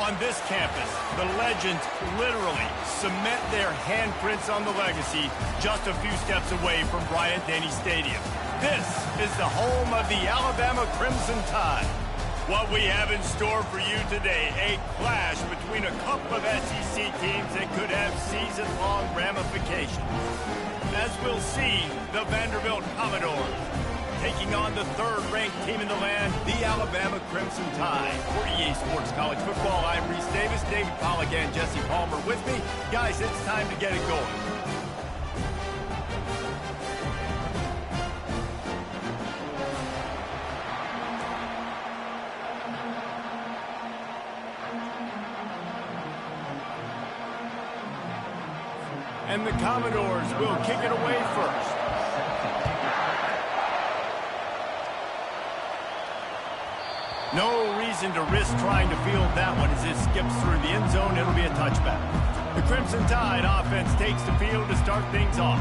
On this campus, the legends literally cement their handprints on the legacy just a few steps away from Bryant-Denny Stadium. This is the home of the Alabama Crimson Tide. What we have in store for you today, a clash between a couple of SEC teams that could have season-long ramifications. As we'll see, the Vanderbilt Commodores taking on the third-ranked team in the land, the Alabama Crimson Tide. For EA Sports College Football, I'm Reese Davis, David Pollack, and Jesse Palmer with me. Guys, it's time to get it going. And the Commodores will kick it away first. No reason to risk trying to field that one as it skips through the end zone. It'll be a touchback. The Crimson Tide offense takes the field to start things off.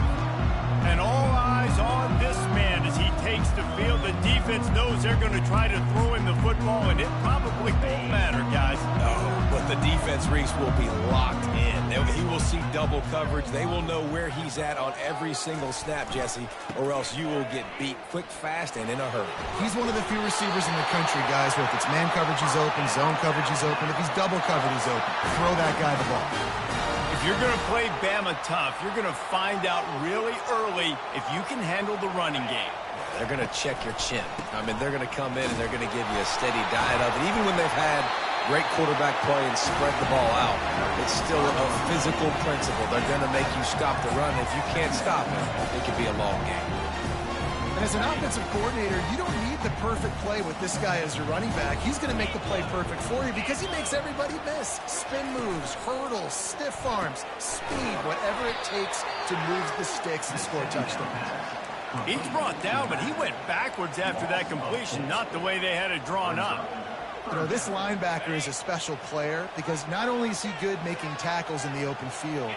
And all eyes on this man as he takes the field. The defense knows they're going to try to throw him the football, and it probably won't matter, guys. Oh, but the defense, Reese, will be locked in. He will see double coverage. They will know where he's at on every single snap, Jesse, or else you will get beat quick, fast, and in a hurry. He's one of the few receivers in the country, guys, where if it's man coverage, he's open, zone coverage, he's open. If he's double covered, he's open. Throw that guy the ball. If you're going to play Bama tough, you're going to find out really early if you can handle the running game. They're going to check your chin. I mean, they're going to come in and they're going to give you a steady diet of it. Even when they've had great quarterback play and spread the ball out, it's still a physical principle. They're going to make you stop the run. If you can't stop it, it could be a long game. And as an offensive coordinator, you don't need the perfect play with this guy as your running back. He's going to make the play perfect for you because he makes everybody miss. Spin moves, hurdles, stiff arms, speed, whatever it takes to move the sticks and score touchdowns. He's brought down, but he went backwards after that completion, not the way they had it drawn up. You know, this linebacker is a special player because not only is he good making tackles in the open field,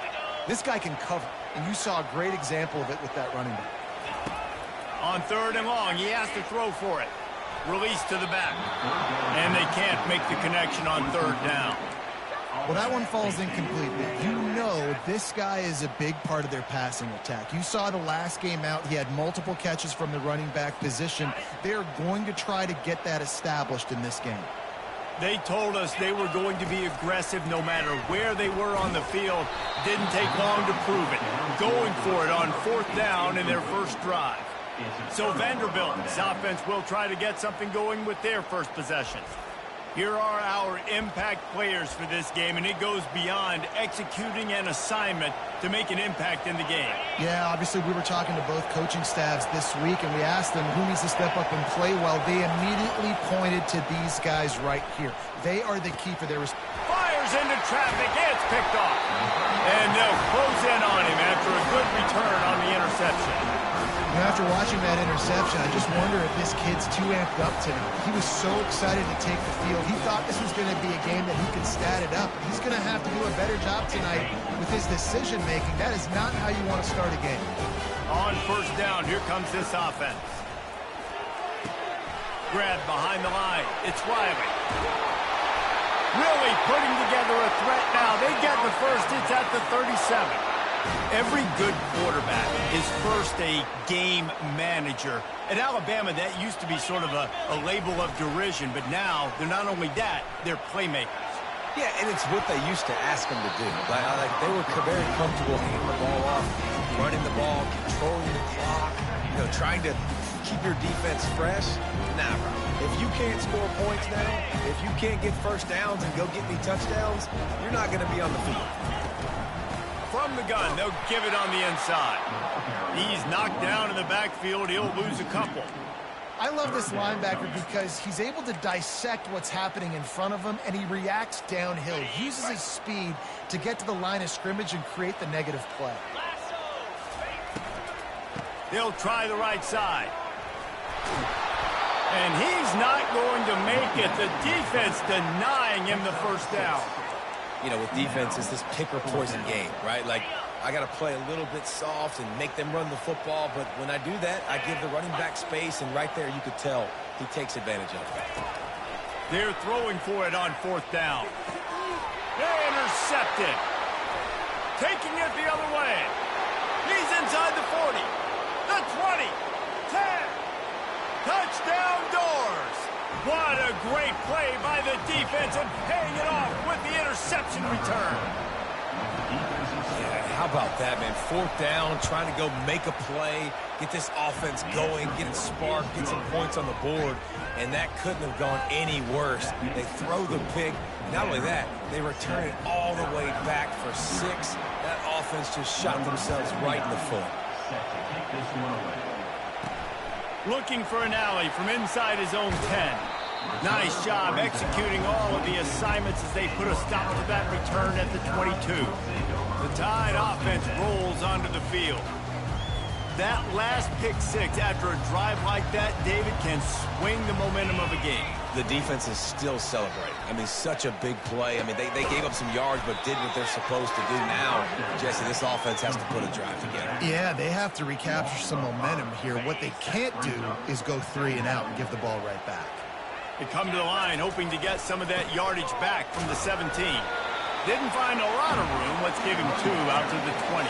this guy can cover. And you saw a great example of it with that running back. On third and long, he has to throw for it. Release to the back. And they can't make the connection on third down. Well, that one falls incomplete, but you know this guy is a big part of their passing attack. You saw the last game out, he had multiple catches from the running back position. They're going to try to get that established in this game. They told us they were going to be aggressive no matter where they were on the field. Didn't take long to prove it. Going for it on fourth down in their first drive. So Vanderbilt's offense will try to get something going with their first possession. Here are our impact players for this game, and it goes beyond executing an assignment to make an impact in the game. Yeah, obviously we were talking to both coaching staffs this week, and we asked them who needs to step up and play well. They immediately pointed to these guys right here. They are the key for their fires into traffic, and it's picked off. And they'll close in on him after a good return on the interception. After watching that interception, I just wonder if this kid's too amped up tonight. He was so excited to take the field. He thought this was going to be a game that he could stat it up. He's going to have to do a better job tonight with his decision-making. That is not how you want to start a game. On first down, here comes this offense. Grab behind the line. It's Riley. Really putting together a threat now. They get the first. It's at the 37. Every good quarterback is first a game manager. At Alabama, that used to be sort of a label of derision, but now they're not only that, they're playmakers. Yeah, and it's what they used to ask them to do. Like they were very comfortable handing the ball off, running the ball, controlling the clock, trying to keep your defense fresh. Nah, bro. If you can't score points now, if you can't get first downs and go get me touchdowns, you're not going to be on the field. From the gun, they'll give it on the inside. He's knocked down in the backfield. He'll lose a couple. I love this linebacker because he's able to dissect what's happening in front of him, and he reacts downhill. He uses his speed to get to the line of scrimmage and create the negative play. They'll try the right side. And he's not going to make it. The defense denying him the first down. With defense, it's this pick or poison game, right? Like, I got to play a little bit soft and make them run the football, but when I do that, I give the running back space, and right there you could tell he takes advantage of it. They're throwing for it on fourth down. intercepted. Taking it the other way. He's inside the 40, the 20, 10. Touchdown Doors. What a great play by the defense and paying it off with the interception return. Yeah, how about that, man? 4th down, trying to go make a play, get this offense going, get it sparked, get some points on the board, and that couldn't have gone any worse. They throw the pick. Not only that, they return it all the way back for 6. That offense just shot themselves right in the foot. Looking for an alley from inside his own 10. Nice job executing all of the assignments as they put a stop to that return at the 22. The Tide offense rolls onto the field. That last pick 6 after a drive like that, David, can swing the momentum of a game. The defense is still celebrating. I mean, such a big play. I mean, they gave up some yards but did what they're supposed to do. Now, Jesse, this offense has to put a drive together. Yeah, they have to recapture some momentum here. What they can't do is go 3 and out and give the ball right back. They come to the line hoping to get some of that yardage back from the 17. Didn't find a lot of room. Let's give him 2 out to the 20.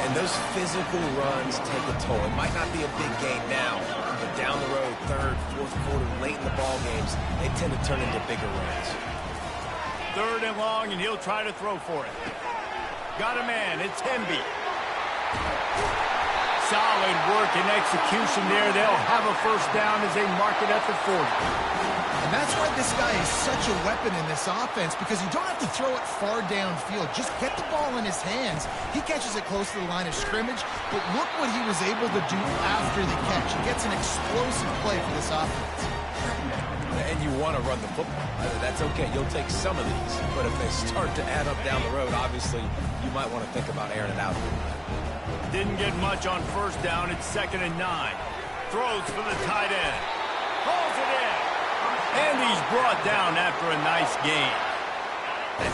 And those physical runs take a toll. It might not be a big gain now, but down the road, 3rd, 4th quarter, late in the ball games, they tend to turn into bigger runs. 3rd and long, and he'll try to throw for it. Got a man. It's Hemby. Solid work and execution there. They'll have a 1st down as they mark it at the 40. And that's why this guy is such a weapon in this offense, because you don't have to throw it far downfield. Just get the ball in his hands. He catches it close to the line of scrimmage, but look what he was able to do after the catch. He gets an explosive play for this offense. And you want to run the football. That's okay. You'll take some of these. But if they start to add up down the road, obviously, you might want to think about airing it out. Didn't get much on 1st down. It's 2nd and 9. Throws for the tight end. Pulls it in. And he's brought down after a nice gain.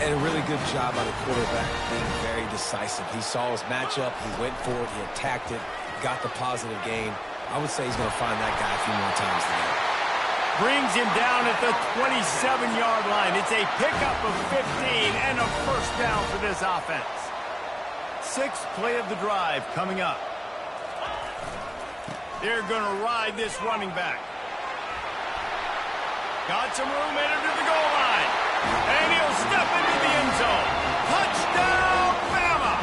And a really good job by the quarterback being very decisive. He saw his matchup. He went for it. He attacked it. Got the positive gain. I would say he's going to find that guy a few more times today. Brings him down at the 27-yard line. It's a pickup of 15 and a 1st down for this offense. 6th play of the drive coming up. They're going to ride this running back. Got some room headed to the goal line. And he'll step into the end zone. Touchdown, Bama!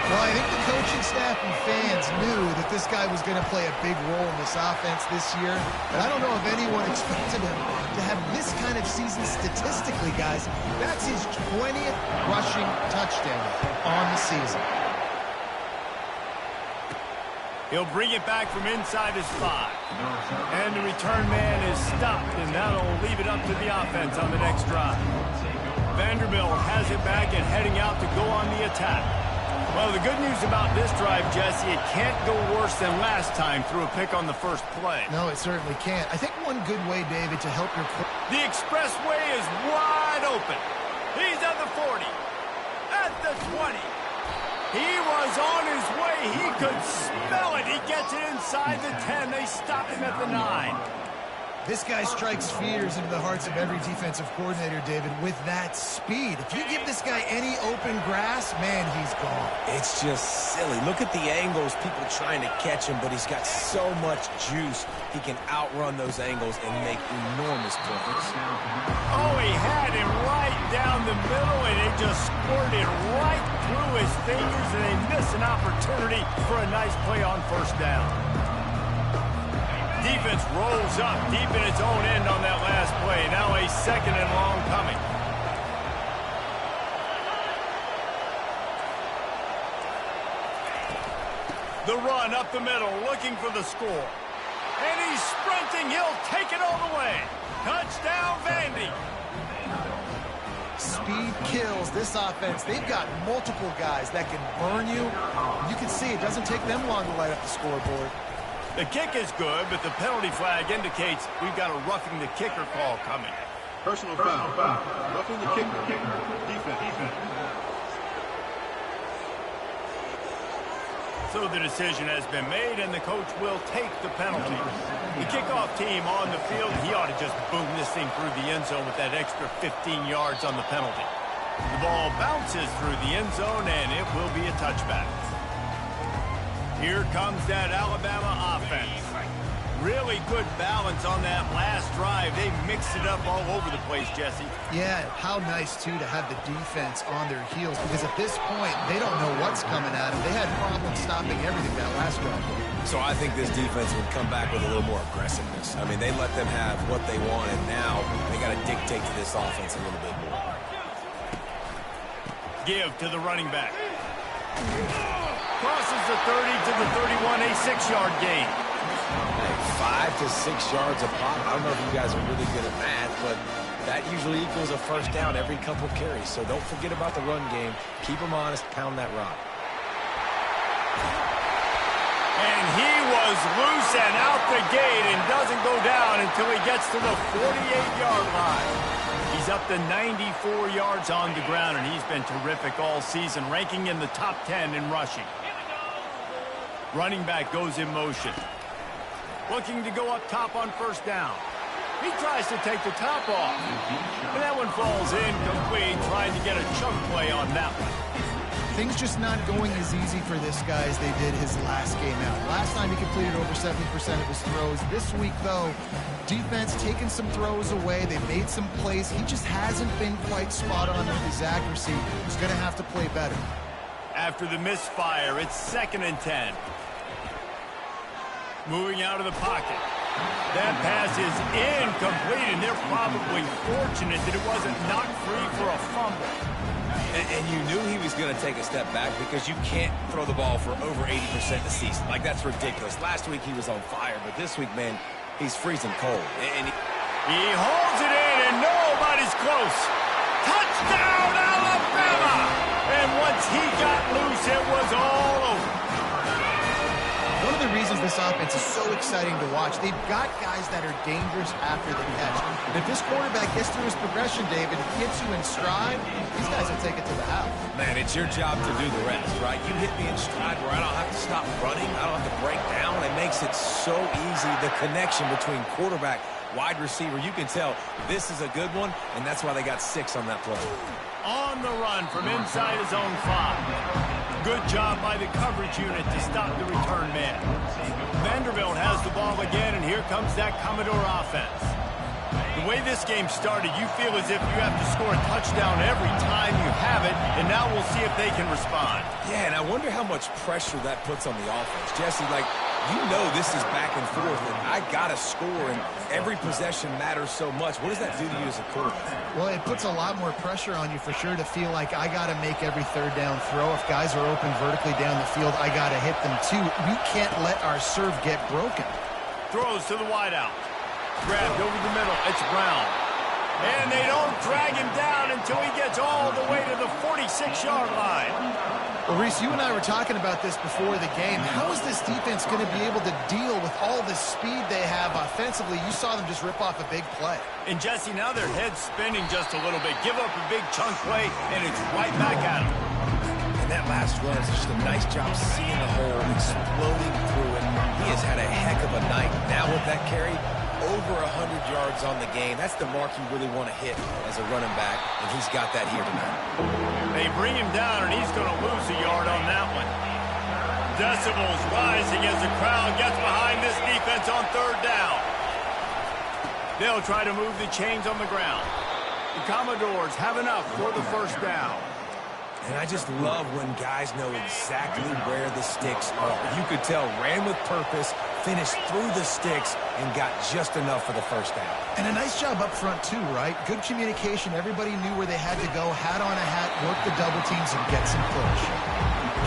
Well, I think the coaching staff and fans knew that this guy was going to play a big role in this offense this year. But I don't know if anyone expected him to have this kind of season statistically, guys. That's his 20th rushing touchdown on the season. He'll bring it back from inside his 5. And the return man is stopped, and that'll leave it up to the offense on the next drive. Vanderbilt has it back and heading out to go on the attack. Well, the good news about this drive, Jesse, it can't go worse than last time through a pick on the 1st play. No, it certainly can't. I think one good way, David, to help your... The expressway is wide open. He's at the 40, at the 20. He was on his way. He could smell it. He gets it inside the 10. They stop him at the 9. This guy strikes fears into the hearts of every defensive coordinator, David, with that speed. If you give this guy any open grass, man, he's gone. It's just silly. Look at the angles, people trying to catch him, but he's got so much juice. He can outrun those angles and make enormous points. Oh, he had him right down the middle, and it just squirted right through his fingers, and they miss an opportunity for a nice play on 1st down. Defense rolls up deep in its own end on that last play. Now a 2nd and long coming. The run up the middle, looking for the score. And he's sprinting. He'll take it all the way. Touchdown, Vandy. Speed kills this offense. They've got multiple guys that can burn you. You can see it doesn't take them long to light up the scoreboard. The kick is good, but the penalty flag indicates we've got a roughing the kicker call coming. Personal foul. Roughing the kicker. Defense. So So the decision has been made, and the coach will take the penalty. The kickoff team on the field, he ought to just boom this thing through the end zone with that extra 15 yards on the penalty. The ball bounces through the end zone, and it will be a touchback. Here comes that Alabama offense. Really good balance on that last drive. They mixed it up all over the place, Jesse. Yeah, how nice, too, to have the defense on their heels, because at this point, they don't know what's coming at them. They had problems stopping everything that last drive. So I think this defense would come back with a little more aggressiveness. I mean, they let them have what they want, and now they got to dictate to this offense a little bit more. Give to the running back. Crosses the 30 to the 31, a 6-yard gain. Hey, 5 to 6 yards a pop. I don't know if you guys are really good at math, but that usually equals a first down every couple carries. So don't forget about the run game. Keep them honest. Pound that rock. And he was loose and out the gate and doesn't go down until he gets to the 48-yard line. He's up to 94 yards on the ground, and he's been terrific all season, ranking in the top 10 in rushing. Running back goes in motion. Looking to go up top on first down. He tries to take the top off. And that one falls incomplete, trying to get a chunk play on that one. Things just not going as easy for this guy as they did his last game out. Last time he completed over 70% of his throws. This week, though, defense taking some throws away. They made some plays. He just hasn't been quite spot on with his accuracy. He's going to have to play better. After the misfire, it's 2nd and 10. Moving out of the pocket. That pass is incomplete, and they're probably fortunate that it wasn't knocked free for a fumble. And you knew he was going to take a step back because you can't throw the ball for over 80% the season. Like, that's ridiculous. Last week he was on fire, but this week, man, he's freezing cold. And he holds it in, and nobody's close. Touchdown, Alabama! And once he got loose, it was all over. One of the reasons this offense is so exciting to watch, they've got guys that are dangerous after the catch. And if this quarterback gets through his progression, David, gets you in stride, these guys will take it to the house. Man, it's your job to do the rest, right? You hit me in stride where I don't have to stop running. I don't have to break down. It makes it so easy, the connection between quarterback, wide receiver. You can tell this is a good one, and that's why they got 6 on that play. On the run from inside his own 5. Good job by the coverage unit to stop the return man. Vanderbilt has the ball again, and here comes that Commodore offense. The way this game started, you feel as if you have to score a touchdown every time you have it, and now we'll see if they can respond. Yeah, and I wonder how much pressure that puts on the offense. Jesse, like, you know this is back and forth, and I got to score, and every possession matters so much. What does that do to you as a quarterback? Well, it puts a lot more pressure on you for sure to feel like I got to make every third down throw. If guys are open vertically down the field, I got to hit them too. We can't let our serve get broken. Throws to the wideout. Grabbed over the middle. It's Brown. And they don't drag him down until he gets all the way to the 46-yard line. Well, Reese, you and I were talking about this before the game. How is this defense going to be able to deal with all the speed they have offensively? You saw them just rip off a big play. And, Jesse, now their head's spinning just a little bit. Give up a big chunk play, and it's right back at them. And that last run is just a nice job seeing the hole, exploding through it. He has had a heck of a night. Now with that carry, over 100 yards on the game. That's the mark you really want to hit as a running back, and he's got that here tonight. They bring him down, and he's going to lose a yard on that one. Decibels rising as the crowd gets behind this defense on third down. They'll try to move the chains on the ground. The Commodores have enough for the first down. And I just love when guys know exactly where the sticks are. You could tell, ran with purpose, finished through the sticks, and got just enough for the first down. And a nice job up front, too, right? Good communication. Everybody knew where they had to go, hat on a hat, work the double teams, and get some push.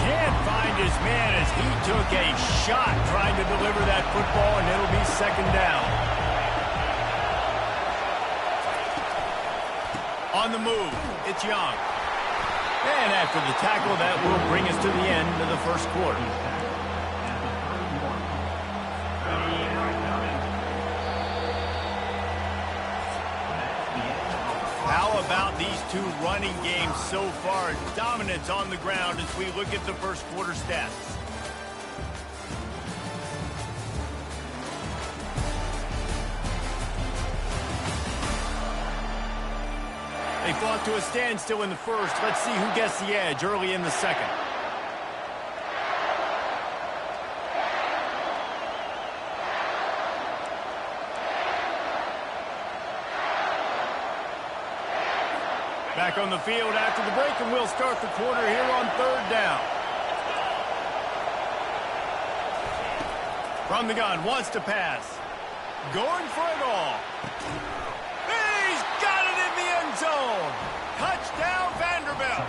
Can't find his man as he took a shot trying to deliver that football, and it'll be second down. On the move, it's Young. And after the tackle, that will bring us to the end of the first quarter. How about these two running games so far? Dominance on the ground as we look at the first quarter stats. fought to a standstill in the first. Let's see who gets the edge early in the second. Back on the field after the break, and we'll start the quarter here on third down. From the gun, wants to pass. Going for it all. He's got it in the end zone. Touchdown, Vanderbilt.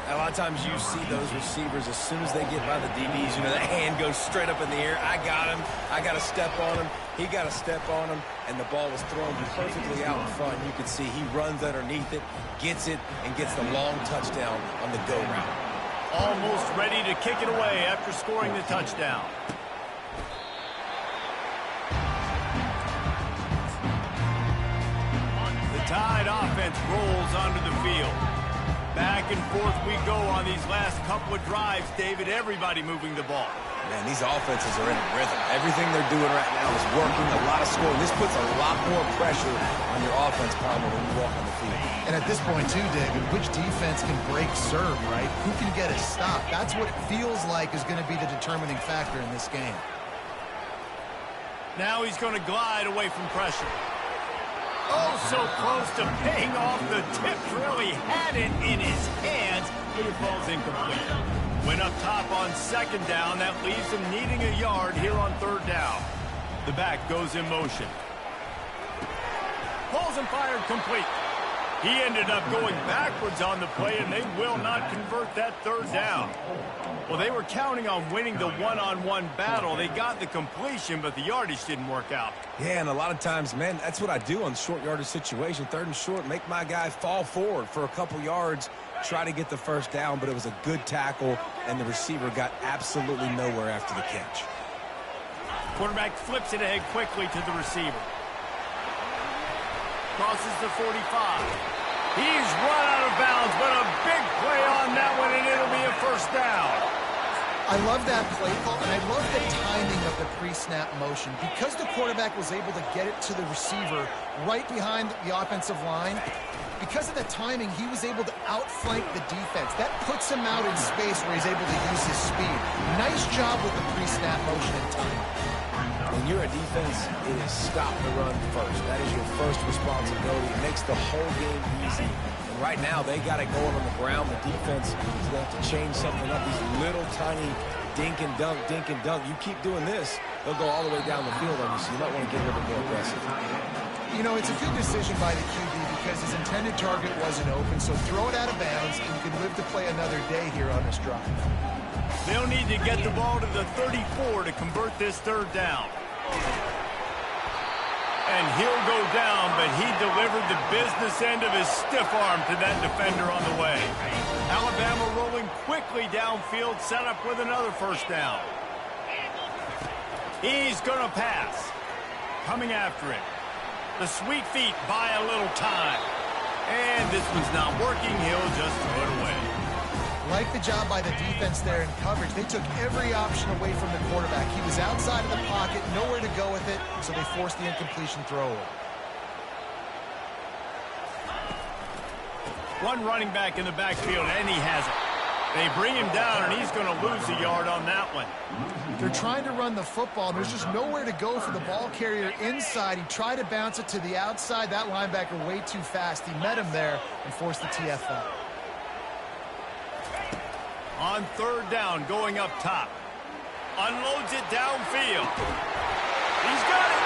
A lot of times you see those receivers, as soon as they get by the DBs, you know, that hand goes straight up in the air. I got him. I got to step on him. He got to step on him. And the ball was thrown perfectly out in front. You can see he runs underneath it, gets it, and gets the long touchdown on the go route. Almost ready to kick it away after scoring the touchdown. The Tide offense rolls onto the field. Back and forth we go on these last couple of drives, David. Everybody moving the ball. Man, these offenses are in a rhythm. Everything they're doing right now is working, a lot of scoring. This puts a lot more pressure on your offense, Palmer, when you walk on the field. And at this point, too, David, which defense can break serve, right? Who can get a stop? That's what it feels like is going to be the determining factor in this game. Now he's going to glide away from pressure. Oh, so close to paying off. The tip really had it in his hands, but it falls incomplete. Went up top on second down. That leaves him needing a yard here on third down. The back goes in motion. Pulls and fired complete. He ended up going backwards on the play, and they will not convert that third down. Well, they were counting on winning the one-on-one battle. They got the completion, but the yardage didn't work out. Yeah, and a lot of times, man, that's what I do on short yardage situation. Third and short, make my guy fall forward for a couple yards, try to get the first down, but it was a good tackle, and the receiver got absolutely nowhere after the catch. Quarterback flips it ahead quickly to the receiver. Crosses the 45. He's run out of bounds, but a big play on that one, and it'll be a first down. I love that play call, and I love the timing of the pre-snap motion. Because the quarterback was able to get it to the receiver right behind the offensive line, because of the timing, he was able to outflank the defense. That puts him out in space where he's able to use his speed. Nice job with the pre-snap motion and timing. When you're a defense, it is stop the run first. That is your first responsibility. It makes the whole game easy. And right now, they got it going on the ground. The defense is going to have to change something up. These little tiny dink and dunk, dink and dunk. You keep doing this, they'll go all the way down the field on you, so you might want to get a little bit more aggressive. You know, it's a good decision by the QB because his intended target wasn't open, so throw it out of bounds, and you can live to play another day here on this drive. They'll need to get the ball to the 34 to convert this third down. And he'll go down, but he delivered the business end of his stiff arm to that defender on the way. Alabama rolling quickly downfield, set up with another first down. He's going to pass. Coming after it. The sweet feet buy a little time. And this one's not working. He'll just throw it away. Like the job by the defense there in coverage. They took every option away from the quarterback. He was outside of the pocket, nowhere to go with it, so they forced the incompletion throw. One running back in the backfield, and he has it. They bring him down, and he's going to lose a yard on that one. They're trying to run the football, and there's just nowhere to go for the ball carrier inside. He tried to bounce it to the outside. That linebacker way too fast. He met him there and forced the TFL. On third down, going up top. Unloads it downfield. He's got it.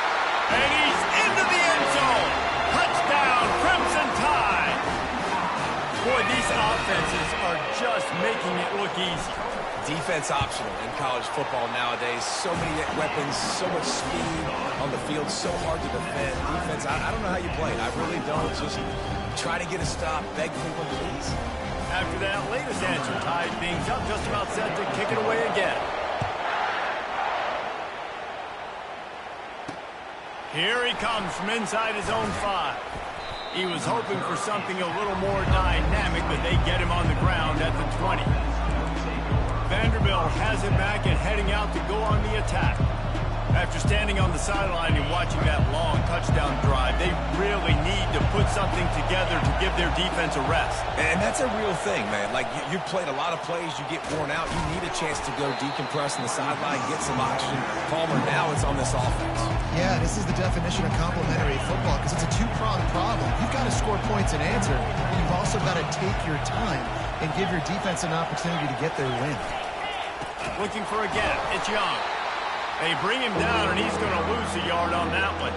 And he's into the end zone. Touchdown, Crimson Tide. Boy, these offenses are just making it look easy. Defense optional in college football nowadays. So many weapons, so much speed on the field, so hard to defend. Defense, I don't know how you play it. I really don't. Just try to get a stop, beg people please. After that latest answer, tied things up, just about set to kick it away again. Here he comes from inside his own 5. He was hoping for something a little more dynamic, but they get him on the ground at the 20. Vanderbilt has it back and heading out to go on the attack. After standing on the sideline and watching that long touchdown drive, they really need to put something together to give their defense a rest. And that's a real thing, man. Like, you've played a lot of plays, you get worn out, you need a chance to go decompress on the sideline, get some oxygen. Palmer, now it's on this offense. Yeah, this is the definition of complementary football because it's a two-pronged problem. You've got to score points and answer, but you've also got to take your time and give your defense an opportunity to get their win. Looking for a gap. It's Young. They bring him down, and he's going to lose a yard on that one.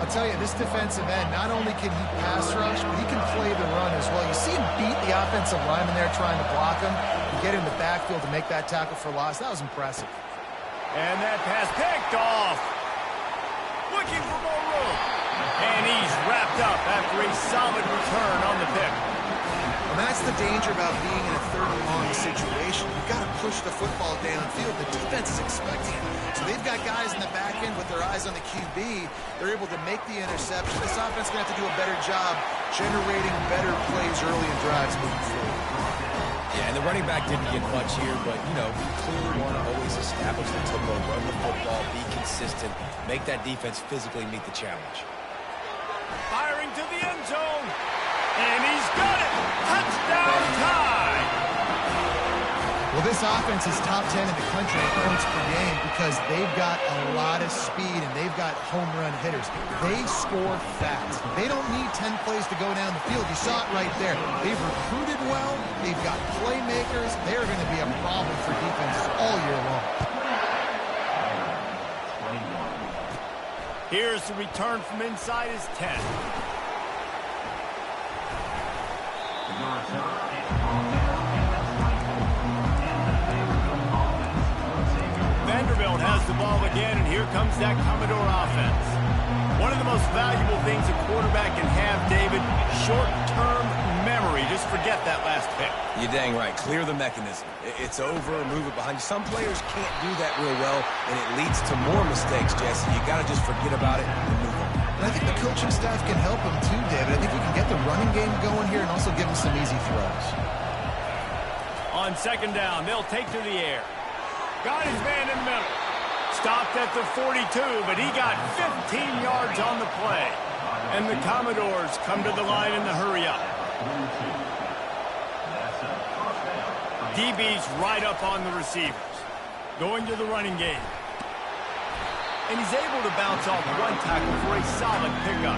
I'll tell you, this defensive end, not only can he pass rush, but he can play the run as well. You see him beat the offensive lineman there trying to block him and get in the backfield to make that tackle for loss. That was impressive. And that pass picked off. Looking for more room. And he's wrapped up after a solid return on the pick. And that's the danger about being in a third and long situation. You've got to push the football downfield. The defense is expecting it. So they've got guys in the back end with their eyes on the QB. They're able to make the interception. This offense is going to have to do a better job generating better plays early in drives moving forward. Yeah, and the running back didn't get much here, but, you know, we clearly want to always establish the tempo, run the football, be consistent, make that defense physically meet the challenge. Firing to the end zone. And he's got it. Touchdown tie. Well, this offense is top 10 in the country in points per game because they've got a lot of speed and they've got home run hitters. They score fast. They don't need 10 plays to go down the field. You saw it right there. They've recruited well. They've got playmakers. They're going to be a problem for defenses all year long. Here's the return from inside his 10. Vanderbilt has the ball again, and here comes that Commodore offense. One of the most valuable things a quarterback can have, David, short-term memory. Just forget that last pick. You're dang right. Clear the mechanism. It's over, move it behind you. Some players can't do that real well, and it leads to more mistakes, Jesse. You got to just forget about it and move on. And I think the coaching staff can help him too, David. I think we can get the running game going here and also give him some easy throws. On second down, they'll take to the air. Got his man in the middle. Stopped at the 42, but he got 15 yards on the play. And the Commodores come to the line in the hurry-up. DB's right up on the receivers. Going to the running game. And he's able to bounce off one tackle for a solid pickup.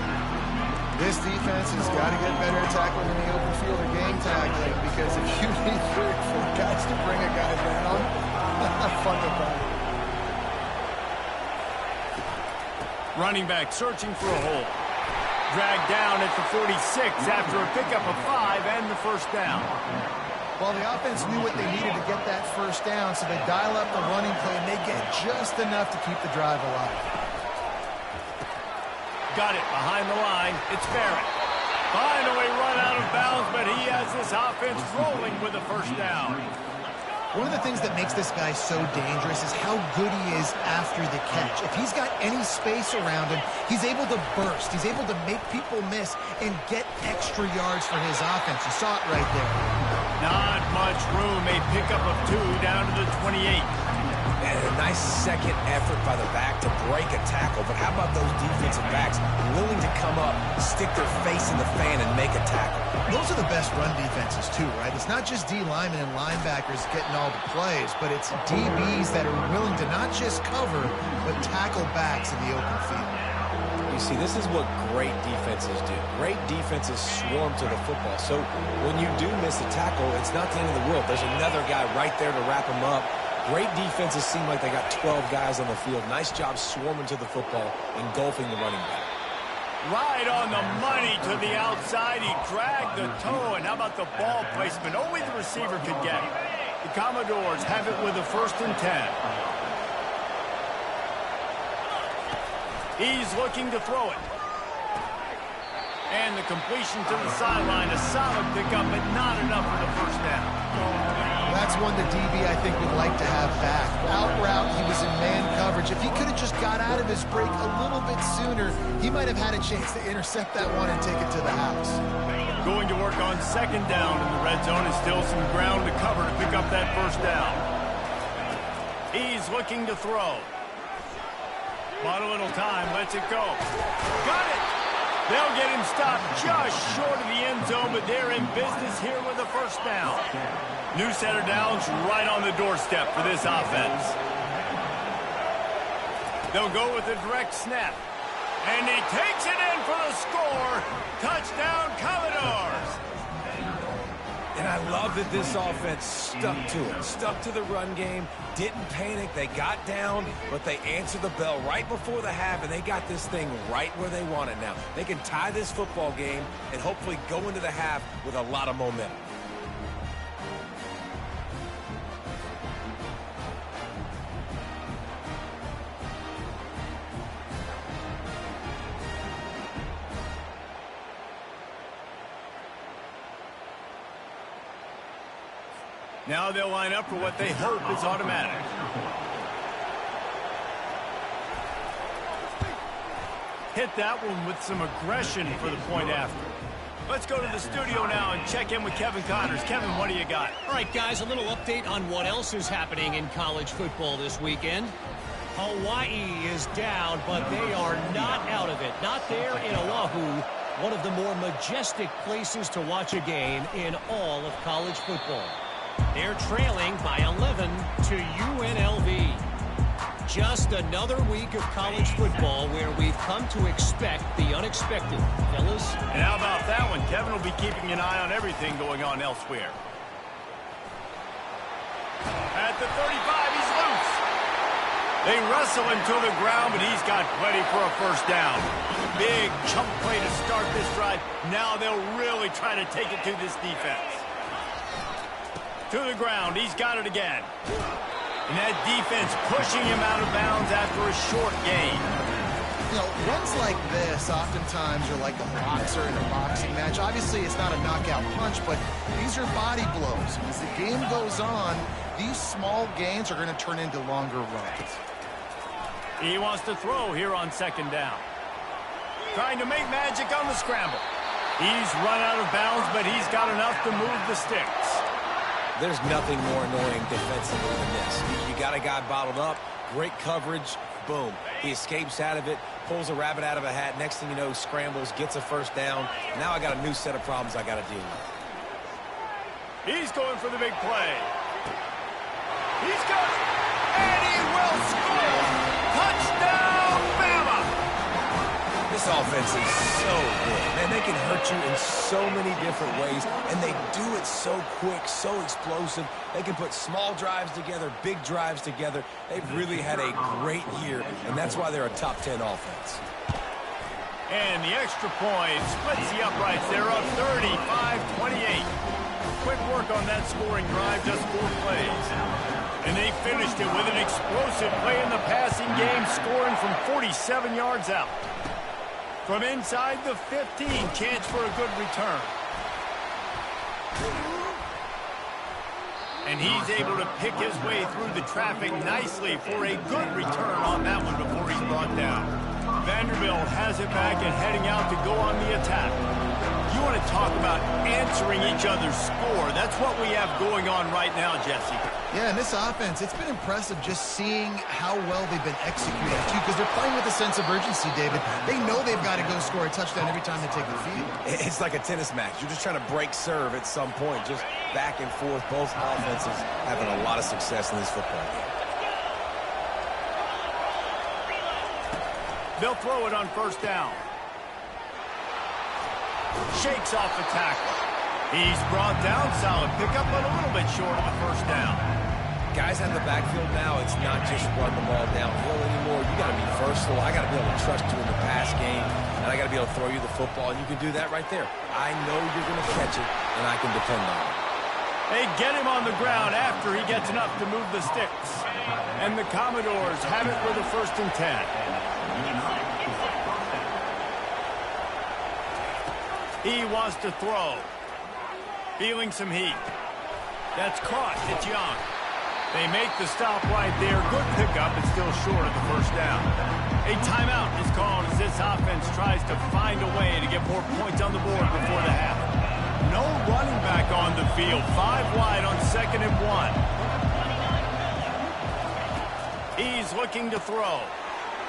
This defense has got to get better at tackling in the open field or game tackling because if you need 3 or 4 guys to bring a guy down, have fun with that. Running back searching for a hole. Dragged down at the 46 after a pickup of 5 and the first down. Well, the offense knew what they needed to get that first down, so they dial up the running play, and they get just enough to keep the drive alive. Got it behind the line. It's Barrett. Finally run out of bounds, but he has this offense rolling with a first down. One of the things that makes this guy so dangerous is how good he is after the catch. If he's got any space around him, he's able to burst. He's able to make people miss and get extra yards for his offense. You saw it right there. Not much room. A pickup of 2 down to the 28. And a nice second effort by the back to break a tackle. But how about those defensive backs willing to come up, stick their face in the fan, and make a tackle? Those are the best run defenses, too, right? It's not just D linemen and linebackers getting all the plays, but it's DBs that are willing to not just cover, but tackle backs in the open field. You see, this is what great defenses do. Great defenses swarm to the football. So when you do miss a tackle, it's not the end of the world. There's another guy right there to wrap him up. Great defenses seem like they got 12 guys on the field. Nice job swarming to the football, engulfing the running back. Right on the money to the outside. He dragged the toe, and how about the ball placement? Only the receiver could get it. The Commodores have it with a 1st and 10. He's looking to throw it. And the completion to the sideline, a solid pickup, but not enough for the first down. That's one the DB, I think, would like to have back. Out route, he was in man coverage. If he could have just got out of his break a little bit sooner, he might have had a chance to intercept that one and take it to the house. Going to work on second down in the red zone, and still some ground to cover to pick up that first down. He's looking to throw. Bought a little time, lets it go. Got it! They'll get him stopped just short of the end zone, but they're in business here with a first down. New set of downs right on the doorstep for this offense. They'll go with a direct snap. And he takes it in for the score. Touchdown, Commodores. And I love that this offense stuck to it. Stuck to the run game. Didn't panic. They got down, but they answered the bell right before the half, and they got this thing right where they want it now. They can tie this football game and hopefully go into the half with a lot of momentum. Now they'll line up for what they hope is automatic. Hit that one with some aggression for the point after. Let's go to the studio now and check in with Kevin Connors. Kevin, what do you got? All right, guys, a little update on what else is happening in college football this weekend. Hawaii is down, but they are not out of it. Not there in Oahu, one of the more majestic places to watch a game in all of college football. They're trailing by 11 to UNLV. Just another week of college football where we've come to expect the unexpected, fellas. And how about that one? Kevin will be keeping an eye on everything going on elsewhere. At the 35, he's loose. They wrestle him to the ground, but he's got plenty for a first down. Big chunk play to start this drive. Now they'll really try to take it to this defense. To the ground, he's got it again. And that defense pushing him out of bounds after a short gain. You know, runs like this oftentimes are like a boxer in a boxing match. Obviously, it's not a knockout punch, but these are body blows. And as the game goes on, these small gains are going to turn into longer runs. He wants to throw here on second down. Trying to make magic on the scramble. He's run out of bounds, but he's got enough to move the sticks. There's nothing more annoying defensively than this. You got a guy bottled up, great coverage, boom. He escapes out of it, pulls a rabbit out of a hat. Next thing you know, scrambles, gets a first down. Now I got a new set of problems I got to deal with. He's going for the big play. He's got it, and he will score. Touchdown, Bama! This offense is so good. Man, they can hurt you in so many different ways, and they do it so quick, so explosive. They can put small drives together, big drives together. They've really had a great year, and that's why they're a top 10 offense. And the extra point splits the uprights. They're up 35-28. Quick work on that scoring drive, just 4 plays. And they finished it with an explosive play in the passing game, scoring from 47 yards out. From inside the 15, chance for a good return. And he's able to pick his way through the traffic nicely for a good return on that one before he's brought down. Vanderbilt has it back and heading out to go on the attack. You want to talk about answering each other's score. That's what we have going on right now, Jesse. Yeah, and this offense, it's been impressive just seeing how well they've been executing, too, because they're playing with a sense of urgency, David. They know they've got to go score a touchdown every time they take the field. It's like a tennis match. You're just trying to break serve at some point, just back and forth. Both offenses having a lot of success in this football game. They'll throw it on first down. Shakes off the tackle. He's brought down, solid pickup, but a little bit short of the first down. Guys out of the backfield now, it's not just run the ball downhill anymore. You got to be versatile. I got to be able to trust you in the pass game, and I got to be able to throw you the football, and you can do that right there. I know you're going to catch it, and I can depend on it. They get him on the ground after he gets enough to move the sticks. And the Commodores have it with a 1st and 10. He wants to throw. Feeling some heat. That's caught. It's Young. They make the stop right there. Good pickup, but still short of the first down. A timeout is called as this offense tries to find a way to get more points on the board before the half. No running back on the field. 5 wide on 2nd and 1. He's looking to throw.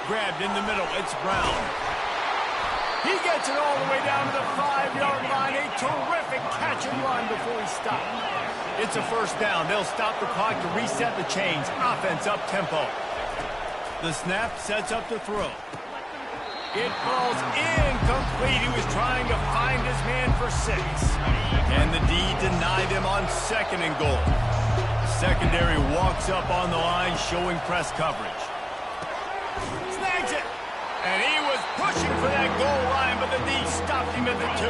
Grabbed in the middle. It's Brown. He gets it all the way down to the 5-yard line. A terrific catch and run before he stopped. It's a first down. They'll stop the clock to reset the chains. Offense up tempo. The snap sets up the throw. It falls incomplete. He was trying to find his man for 6. And the D denied him on 2nd and goal. Secondary walks up on the line, showing press coverage. Snags it. And he was pushing for that goal line, but the D stopped him at the 2.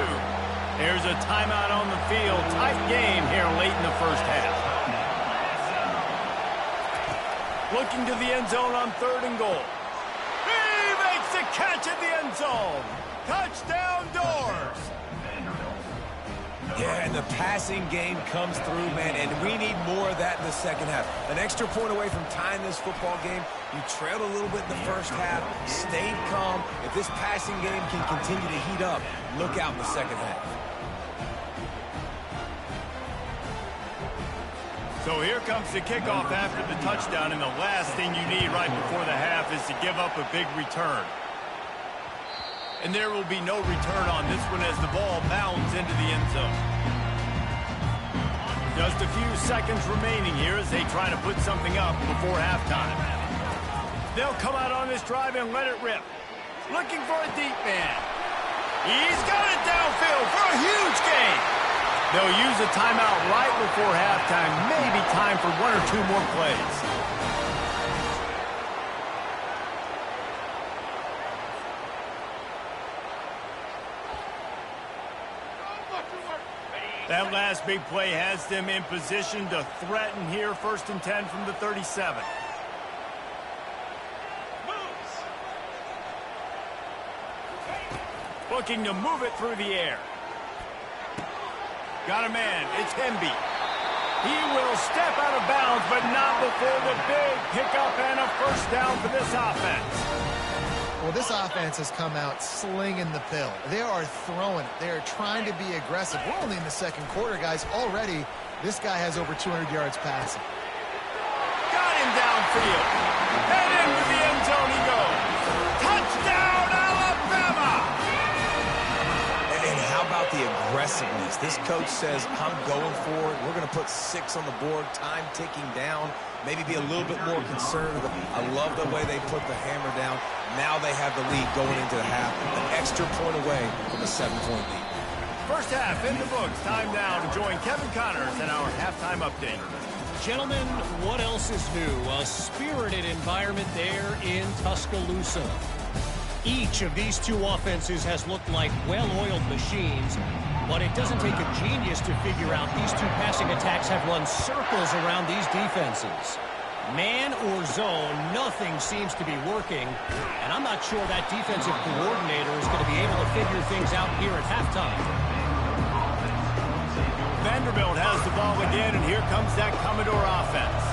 There's a timeout on the field. Tight game here late in the first half. Looking to the end zone on 3rd and goal. He makes the catch at the end zone. Touchdown, Doors. Yeah, and the passing game comes through, man, and we need more of that in the second half. An extra point away from tying this football game. You trailed a little bit in the first half, stayed calm. If this passing game can continue to heat up, look out in the second half. So here comes the kickoff after the touchdown, and the last thing you need right before the half is to give up a big return. And there will be no return on this one as the ball bounds into the end zone. Just a few seconds remaining here as they try to put something up before halftime. They'll come out on this drive and let it rip. Looking for a deep man. He's got it downfield for a huge gain. They'll use a timeout right before halftime. Maybe time for 1 or 2 more plays. That last big play has them in position to threaten here. 1st and 10 from the 37. Looking to move it through the air. Got a man. It's Hemby. He will step out of bounds, but not before the big pickup and a first down for this offense. Well, this offense has come out slinging the pill. They are throwing it. They are trying to be aggressive. We're only in the 2nd quarter, guys. Already, this guy has over 200 yards passing. Got him downfield. And into the end zone he goes. Touchdown, Alabama! And how about the aggressiveness? This coach says, I'm going for it. We're going to put 6 on the board. Time ticking down. Maybe be a little bit more conservative. I love the way they put the hammer down. Now they have the lead going into the half. An extra point away from a 7-point lead. First half in the books. Time now to join Kevin Connors in our halftime update. Gentlemen, what else is new? A spirited environment there in Tuscaloosa. Each of these 2 offenses has looked like well-oiled machines, but it doesn't take a genius to figure out these 2 passing attacks have run circles around these defenses. Man or zone, nothing seems to be working, and I'm not sure that defensive coordinator is going to be able to figure things out here at halftime. Vanderbilt has the ball again, and here comes that Commodore offense.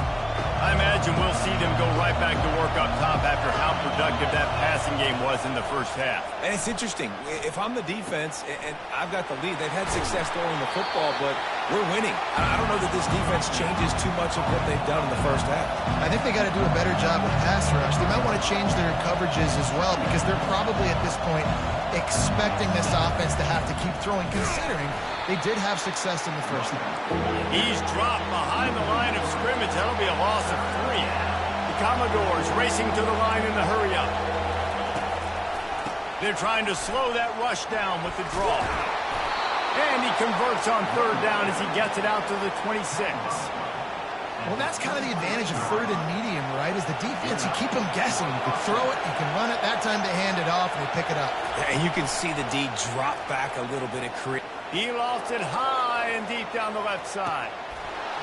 I imagine we'll see them go right back to work up top after how productive that passing game was in the first half. And it's interesting. If I'm the defense and I've got the lead, they've had success throwing the football, but we're winning. I don't know that this defense changes too much of what they've done in the first half. I think they got to do a better job with pass rush. They might want to change their coverages as well because they're probably at this point expecting this offense to have to keep throwing, considering they did have success in the first half. He's dropped behind the line of scrimmage. That'll be a loss of 3. The Commodores racing to the line in the hurry-up. They're trying to slow that rush down with the draw. And he converts on 3rd down as he gets it out to the 26. Well, that's kind of the advantage of 3rd and medium, right? Is the defense, you keep them guessing. You can throw it, you can run it. That time they hand it off and they pick it up. And you can see the D drop back a little bit. He lofts it high and deep down the left side.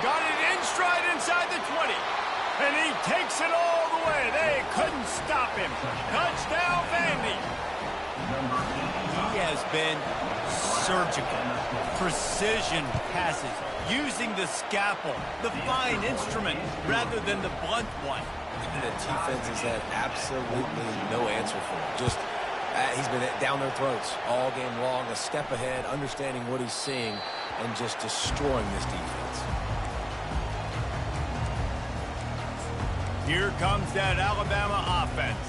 Got it in stride inside the 20. And he takes it all the way. They couldn't stop him. Touchdown, Vandy. He has been surgical. Precision passes. Using the scalpel, the fine instrument, rather than the blunt one. And the defense has had absolutely no answer for him. Just, he's been down their throats all game long, a step ahead, understanding what he's seeing, and just destroying this defense. Here comes that Alabama offense.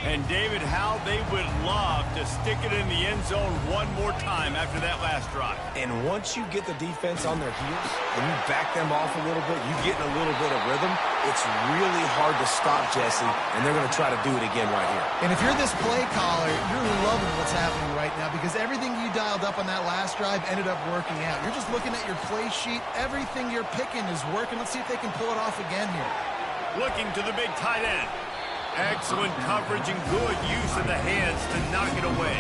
And, David, how they would love to stick it in the end zone one more time after that last drive. And once you get the defense on their heels and you back them off a little bit, you get in a little bit of rhythm, it's really hard to stop, Jesse, and they're going to try to do it again right here. And if you're this play caller, you're loving what's happening right now because everything you dialed up on that last drive ended up working out. You're just looking at your play sheet. Everything you're picking is working. Let's see if they can pull it off again here. Looking to the big tight end. Excellent coverage and good use of the hands to knock it away.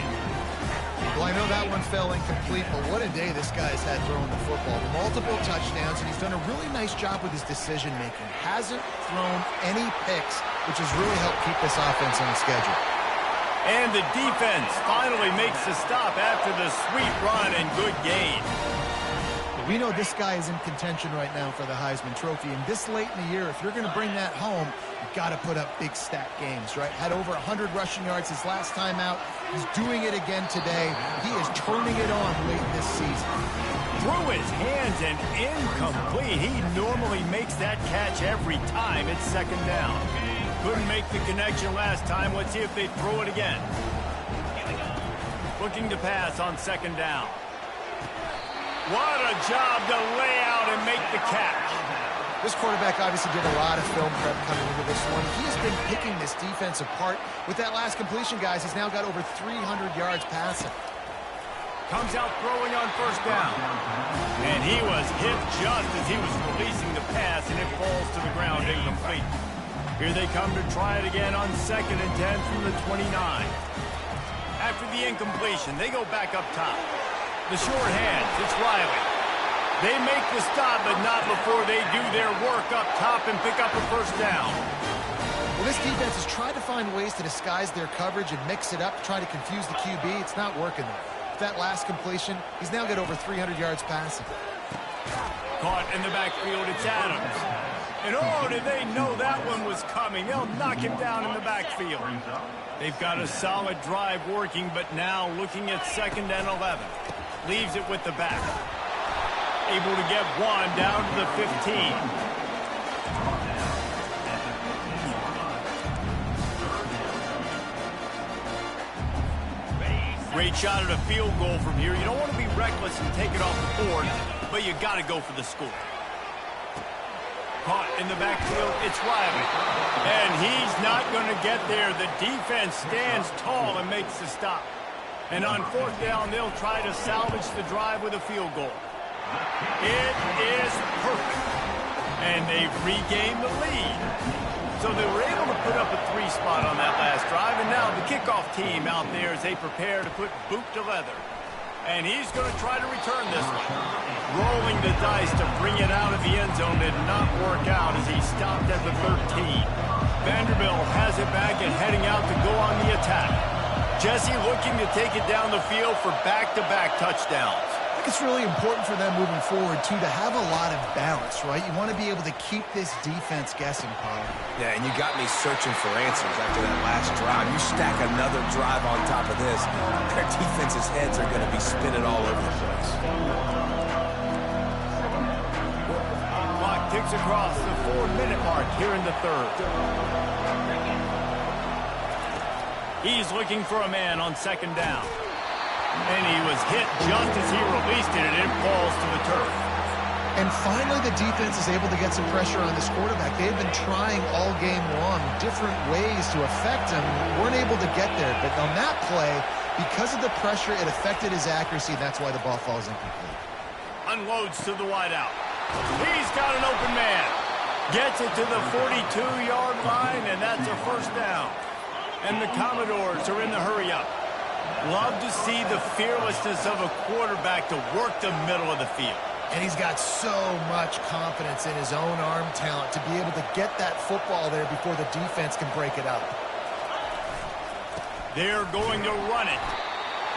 Well, I know that one fell incomplete, but what a day this guy's had throwing the football. Multiple touchdowns, and he's done a really nice job with his decision-making. Hasn't thrown any picks, which has really helped keep this offense on schedule. And the defense finally makes the stop after the sweet run and good gain. We know this guy is in contention right now for the Heisman Trophy, and this late in the year, if you're going to bring that home, you've got to put up big stat games, right? Had over 100 rushing yards his last time out. He's doing it again today. He is turning it on late this season. Through his hands and incomplete. He normally makes that catch every time it's second down. Couldn't make the connection last time. Let's see if they throw it again. Looking to pass on second down. What a job to lay out and make the catch. This quarterback obviously did a lot of film prep coming into this one. He has been picking this defense apart. With that last completion, guys, he's now got over 300 yards passing. Comes out throwing on first down. And he was hit just as he was releasing the pass, and it falls to the ground incomplete. Here they come to try it again on 2nd and 10 from the 29. After the incompletion, they go back up top. The short hands, it's Riley. They make the stop, but not before they do their work up top and pick up a first down. Well, this defense has tried to find ways to disguise their coverage and mix it up to try to confuse the QB. It's not working there. With that last completion, he's now got over 300 yards passing. Caught in the backfield, it's Adams. And oh, did they know that one was coming. They'll knock him down in the backfield. They've got a solid drive working, but now looking at 2nd and 11. Leaves it with the back. Able to get one down to the 15. Great shot at a field goal from here. You don't want to be reckless and take it off the board, but you got to go for the score. Caught in the backfield, it's Riley. And he's not going to get there. The defense stands tall and makes the stop. And on 4th down, they'll try to salvage the drive with a field goal. It is perfect. And they've regained the lead. So they were able to put up a 3 spot on that last drive. And now the kickoff team out there as they prepare to put boot to leather. And he's going to try to return this one. Rolling the dice to bring it out of the end zone did not work out as he stopped at the 13. Vanderbilt has it back and heading out to go on the attack. Jesse looking to take it down the field for back-to-back touchdowns. I think it's really important for them moving forward, too, to have a lot of balance, right? You want to be able to keep this defense guessing, Paul. Yeah, and you got me searching for answers after that last drive. You stack another drive on top of this, their defense's heads are going to be spinning all over the place. Clock ticks across the 4-minute mark here in the 3rd. He's looking for a man on 2nd down. And he was hit just as he released it, and it falls to the turf. And finally, the defense is able to get some pressure on this quarterback. They've been trying all game long different ways to affect him. Weren't able to get there. But on that play, because of the pressure, it affected his accuracy, and that's why the ball falls incomplete. Unloads to the wideout. He's got an open man. Gets it to the 42-yard line, and that's a first down. And the Commodores are in the hurry-up. Love to see the fearlessness of a quarterback to work the middle of the field. And he's got so much confidence in his own arm talent to be able to get that football there before the defense can break it up. They're going to run it.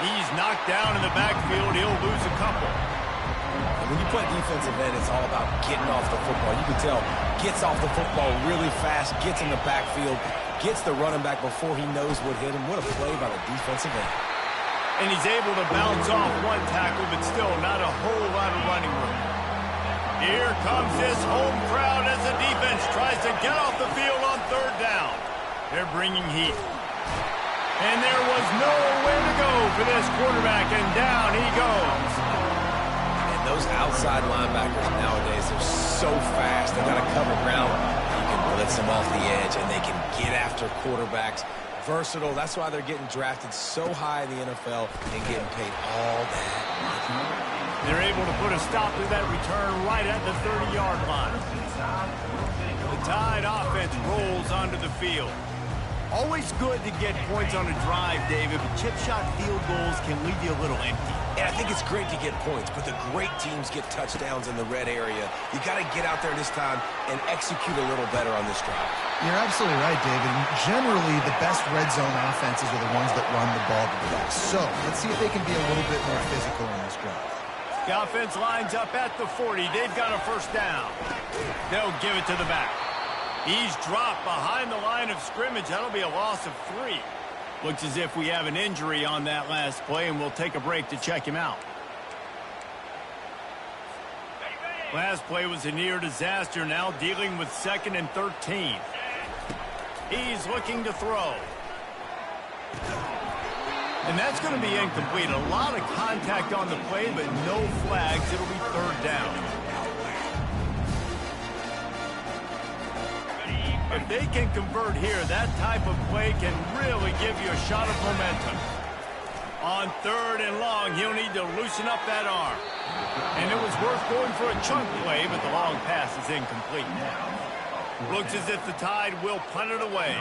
He's knocked down in the backfield. He'll lose a couple. And when you play defensive end, it's all about getting off the football. You can tell, gets off the football really fast, gets in the backfield, gets the running back before he knows what hit him. What a play by the defensive end. And he's able to bounce off one tackle, but still not a whole lot of running room. Here comes this home crowd as the defense tries to get off the field on 3rd down. They're bringing heat. And there was nowhere to go for this quarterback, and down he goes. And those outside linebackers nowadays are so fast. They've got to cover ground. You can blitz them off the edge, and they can get after quarterbacks. Versatile. That's why they're getting drafted so high in the NFL and getting paid all that money. They're able to put a stop to that return right at the 30-yard line. The Tide offense rolls onto the field. Always good to get points on a drive, David, but chip shot field goals can leave you a little empty. And I think it's great to get points, but the great teams get touchdowns in the red area. You got to get out there this time and execute a little better on this drive. You're absolutely right, David. And generally, the best red zone offenses are the ones that run the ball the best. So let's see if they can be a little bit more physical on this drive. The offense lines up at the 40. They've got a first down. They'll give it to the back. He's dropped behind the line of scrimmage. That'll be a loss of 3. Looks as if we have an injury on that last play, and we'll take a break to check him out. Last play was a near disaster, now dealing with 2nd and 13. He's looking to throw. And that's going to be incomplete. A lot of contact on the play, but no flags. It'll be 3rd down. If they can convert here, that type of play can really give you a shot of momentum. On 3rd and long, he'll need to loosen up that arm. And it was worth going for a chunk play, but the long pass is incomplete. Looks as if the Tide will punt it away.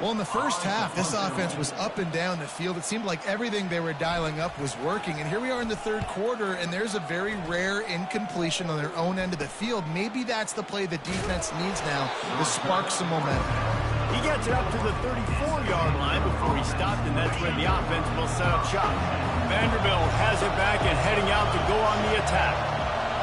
Well, in the first half, this offense was up and down the field. It seemed like everything they were dialing up was working. And here we are in the 3rd quarter, and there's a very rare incompletion on their own end of the field. Maybe that's the play the defense needs now to spark some momentum. He gets it up to the 34-yard line before he stopped, and that's where the offense will set up shop. Vanderbilt has it back and heading out to go on the attack.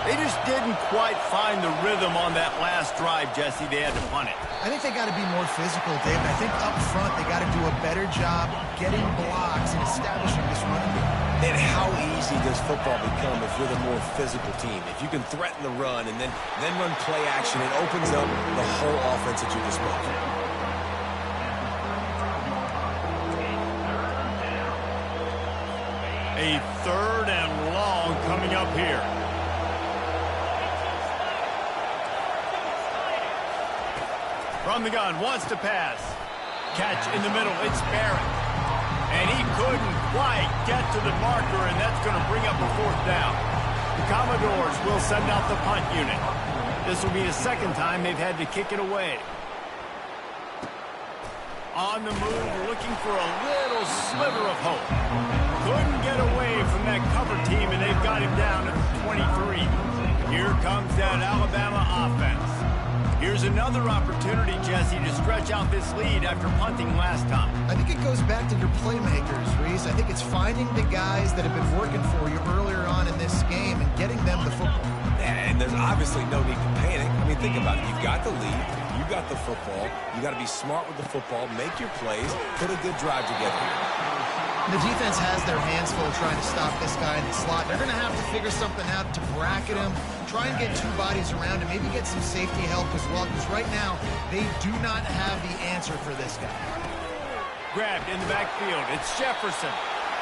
They just didn't quite find the rhythm on that last drive, Jesse. They had to punt it. I think they got to be more physical, David. I think up front they got to do a better job getting blocks and establishing this running game. And how easy does football become if you're the more physical team? If you can threaten the run and then run play action, it opens up the whole offense at your disposal. A 3rd and long coming up here. From the gun, wants to pass. Catch in the middle, it's Barrett. And he couldn't quite get to the marker, and that's going to bring up a 4th down. The Commodores will send out the punt unit. This will be the 2nd time they've had to kick it away. On the move, looking for a little sliver of hope. Couldn't get away from that cover team, and they've got him down at the 23. Here comes that Alabama offense. Here's another opportunity, Jesse, to stretch out this lead after punting last time. I think it goes back to your playmakers, Reese. I think it's finding the guys that have been working for you earlier on in this game and getting them the football. And there's obviously no need to panic. I mean, think about it. You've got the lead. You got the football. You got to be smart with the football. Make your plays. Put a good drive together. The defense has their hands full trying to stop this guy in the slot. They're going to have to figure something out to bracket him, try and get 2 bodies around him, maybe get some safety help as well, because right now they do not have the answer for this guy. Grabbed in the backfield. It's Jefferson.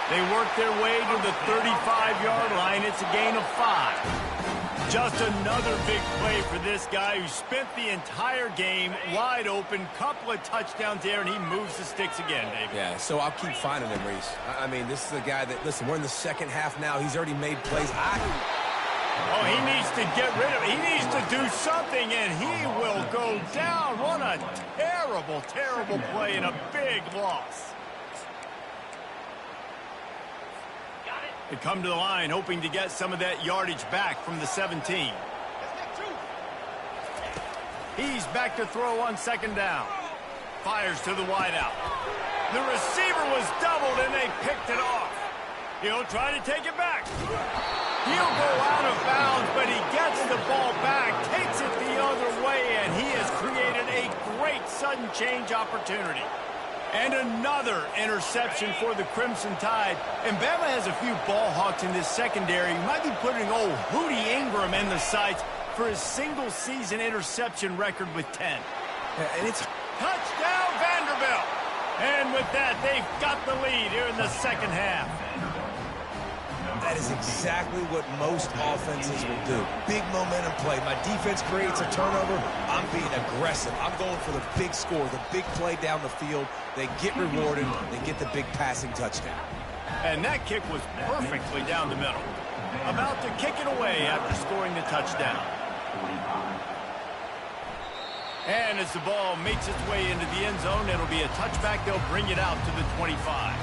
They work their way to the 35-yard line. It's a gain of 5. Just another big play for this guy who spent the entire game wide open. Couple of touchdowns there, and he moves the sticks again, David. Yeah, so I'll keep finding him, Reese. I mean, this is a guy that, listen, we're in the 2nd half now. He's already made plays. Oh, he needs to get rid of it. He needs to do something, and he will go down. What a terrible, terrible play and a big loss. They come to the line hoping to get some of that yardage back from the 17. He's back to throw on 2nd down. Fires to the wideout. The receiver was doubled and they picked it off. He'll try to take it back. He'll go out of bounds, but he gets the ball back, takes it the other way, and he has created a great sudden change opportunity. And another interception for the Crimson Tide. And Bama has a few ball hawks in this secondary. You might be putting old Hootie Ingram in the sights for his single-season interception record with 10. And it's touchdown Vanderbilt. And with that, they've got the lead here in the second half. That is exactly what most offenses will do. Big momentum play. My defense creates a turnover. I'm being aggressive. I'm going for the big score, the big play down the field. They get rewarded. They get the big passing touchdown. And that kick was perfectly down the middle. About to kick it away after scoring the touchdown. And as the ball makes its way into the end zone, it'll be a touchback. They'll bring it out to the 25.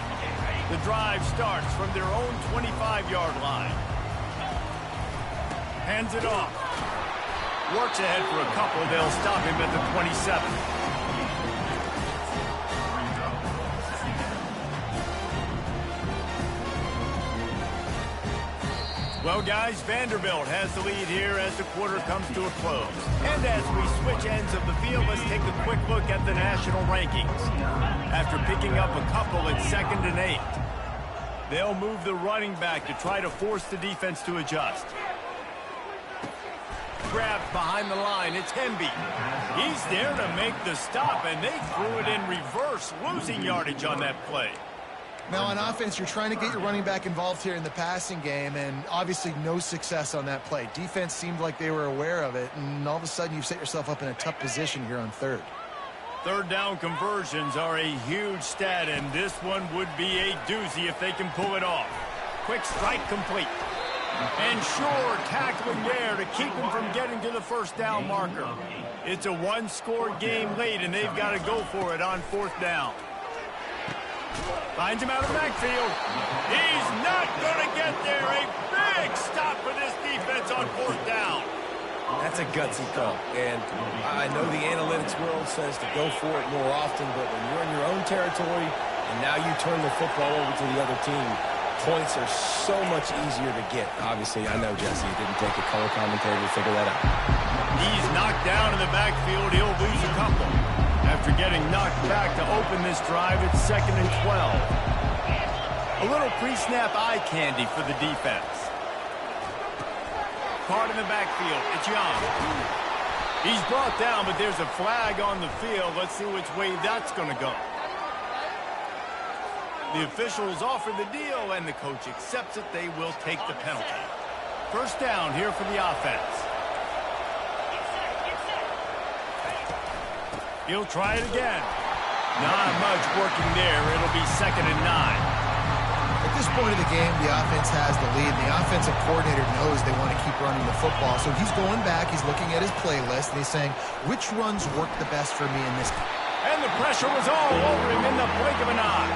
The drive starts from their own 25-yard line. Hands it off. Works ahead for a couple. They'll stop him at the 27. Well, guys, Vanderbilt has the lead here as the quarter comes to a close. And as we switch ends of the field, let's take a quick look at the national rankings. After picking up a couple at 2nd and 8, they'll move the running back to try to force the defense to adjust. Grabbed behind the line, it's Hemby. He's there to make the stop, and they threw it in reverse, losing yardage on that play. Now, on offense, you're trying to get your running back involved here in the passing game, and obviously no success on that play. Defense seemed like they were aware of it, and all of a sudden you've set yourself up in a tough position here on third. Third down conversions are a huge stat, and this one would be a doozy if they can pull it off. Quick strike complete. And sure, tackling there to keep him from getting to the first down marker. It's a one-score game late, and they've got to go for it on 4th down. Finds him out of the backfield. He's not going to get there. A big stop for this defense on 4th down. That's a gutsy call. And I know the analytics world says to go for it more often, but when you're in your own territory and now you turn the football over to the other team, points are so much easier to get. Obviously, I know, Jesse, it didn't take a color commentator to figure that out. He's knocked down in the backfield. He'll lose a couple. After getting knocked back to open this drive, it's 2nd and 12. A little pre-snap eye candy for the defense. Caught in the backfield. It's Young. He's brought down, but there's a flag on the field. Let's see which way that's going to go. The officials offer the deal, and the coach accepts it. They will take the penalty. First down here for the offense. He'll try it again. Not much working there. It'll be 2nd and 9. At this point of the game, the offense has the lead. The offensive coordinator knows they want to keep running the football. So he's going back, he's looking at his playlist, and he's saying, which runs work the best for me in this? And the pressure was all over him in the blink of an eye.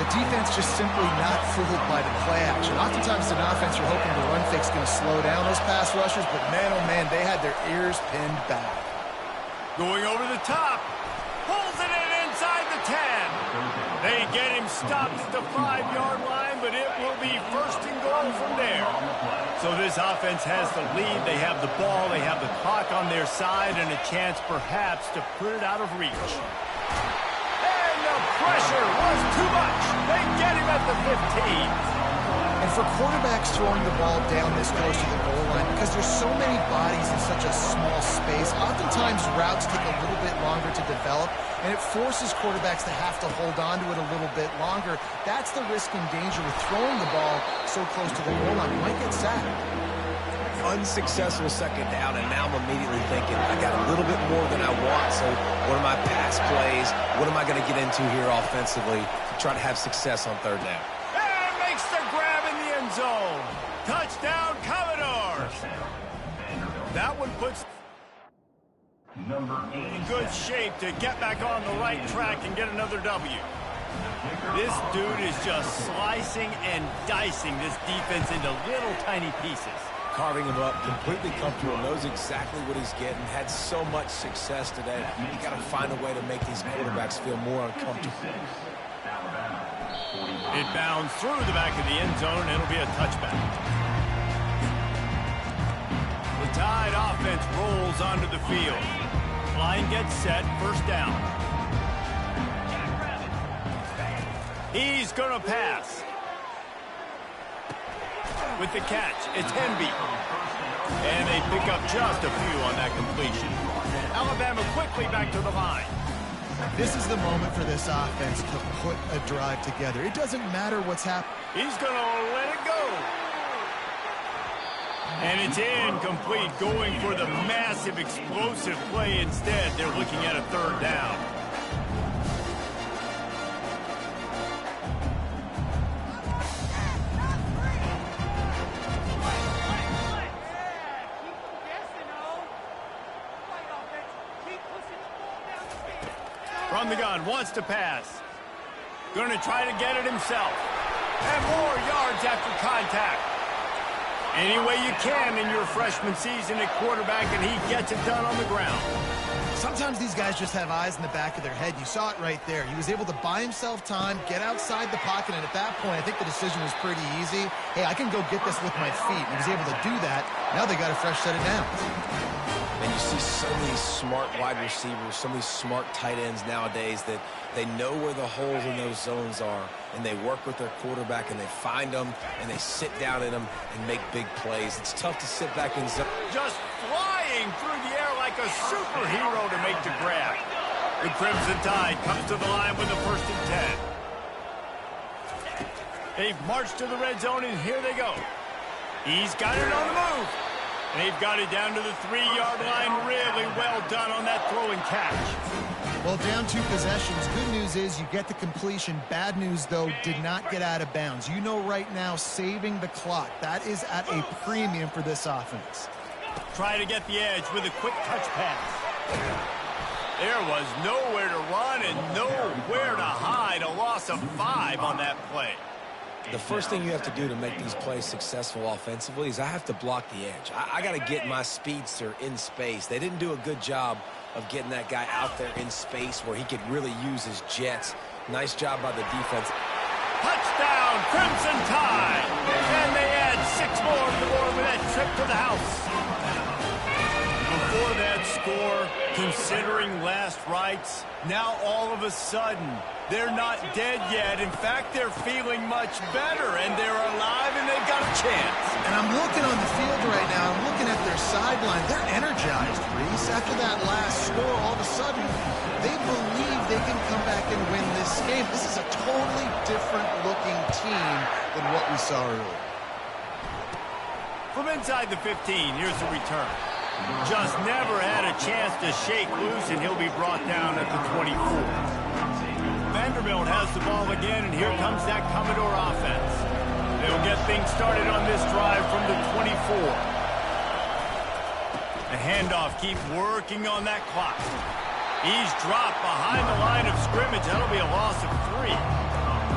The defense just simply not fooled by the play action. Oftentimes, an offense, you're hoping the run fix is going to slow down those pass rushers, but man, oh man, they had their ears pinned back. Going over the top. Pulls it in inside the 10. They get him stopped at the 5-yard line, but it will be 1st and goal from there. So this offense has the lead. They have the ball. They have the clock on their side and a chance perhaps to put it out of reach. And the pressure was too much. They get him at the 15. And for quarterbacks throwing the ball down this close to the goal line, because there's so many bodies in such a small space, oftentimes routes take a little bit longer to develop, and it forces quarterbacks to have to hold on to it a little bit longer. That's the risk and danger with throwing the ball so close to the goal line. You might get sacked. Unsuccessful 2nd down, and now I'm immediately thinking, I got a little bit more than I want, so what are my pass plays? What am I going to get into here offensively to try to have success on 3rd down? And makes the grab in the end zone. Touchdown, Commodores. That one puts in good shape to get back on the right track and get another W. This dude is just slicing and dicing this defense into little tiny pieces. Carving him up, completely comfortable, knows exactly what he's getting, had so much success today. You got to find a way to make these quarterbacks feel more uncomfortable. It bounds through the back of the end zone, and it'll be a touchback. The Tide offense rolls onto the field. Line gets set, 1st down. He's going to pass. With the catch, it's Hemby. And they pick up just a few on that completion. Alabama quickly back to the line. This is the moment for this offense to put a drive together. It doesn't matter what's happening. He's going to let it go. And it's incomplete, going for the massive, explosive play instead. They're looking at a third down. From the gun, wants to pass. Going to try to get it himself. And more yards after contact. Any way you can in your freshman season at quarterback, and he gets it done on the ground. Sometimes these guys just have eyes in the back of their head. You saw it right there. He was able to buy himself time, get outside the pocket, and at that point, I think the decision was pretty easy. Hey, I can go get this with my feet. He was able to do that. Now they got a fresh set of downs. And you see so many smart wide receivers, so many smart tight ends nowadays that they know where the holes in those zones are, and they work with their quarterback, and they find them, and they sit down in them and make big plays. It's tough to sit back in zone. Just flying through the air like a superhero to make the grab. The Crimson Tide comes to the line with the 1st and 10. They've marched to the red zone, and here they go. He's got it on the move. And they've got it down to the 3-yard line. Really well done on that throw and catch. Well, down 2 possessions. Good news is you get the completion. Bad news, though, did not get out of bounds. You know right now, saving the clock. That is at a premium for this offense. Try to get the edge with a quick touch pass. There was nowhere to run and nowhere to hide. A loss of 5 on that play. The first thing you have to do to make these plays successful offensively is I have to block the edge. I got to get my speedster in space. They didn't do a good job of getting that guy out there in space where he could really use his jets. Nice job by the defense. Touchdown, Crimson Tide! And they add 6 more to the board with that trip to the house. Before that score, considering last rites, now all of a sudden, they're not dead yet. In fact, they're feeling much better, and they're alive, and they've got a chance. And I'm looking on the field right now. I'm looking at their sideline. They're energized, Reese. After that last score, all of a sudden, they believe they can come back and win this game. This is a totally different-looking team than what we saw earlier. From inside the 15, here's the return. Just never had a chance to shake loose, and he'll be brought down at the 24. Vanderbilt has the ball again, and here comes that Commodore offense. They'll get things started on this drive from the 24. The handoff keeps working on that clock. He's dropped behind the line of scrimmage. That'll be a loss of 3.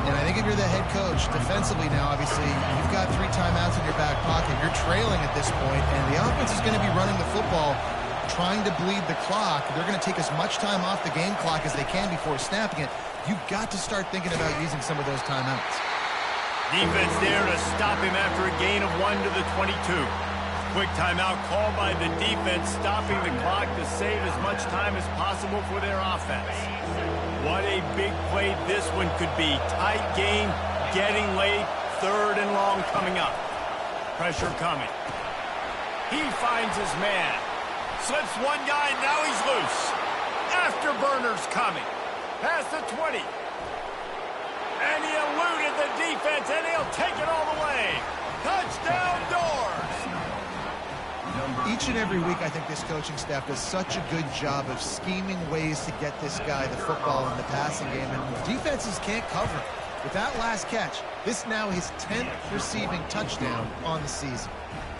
And I think if you're the head coach, defensively now, obviously, you've got 3 timeouts in your back pocket. You're trailing at this point, and the offense is going to be running the football, trying to bleed the clock. They're going to take as much time off the game clock as they can before snapping it. You've got to start thinking about using some of those timeouts. Defense there to stop him after a gain of 1 to the 22. Quick timeout called by the defense, stopping the clock to save as much time as possible for their offense. What a big play this one could be. Tight game, getting late, 3rd and long coming up. Pressure coming. He finds his man. Slips one guy, now he's loose. Afterburners coming. Past the 20. And he eluded the defense, and he'll take it all the way. Touchdown, Doors! Each and every week, I think this coaching staff does such a good job of scheming ways to get this guy the football in the passing game, and defenses can't cover it. With that last catch, this now his 10th receiving touchdown on the season.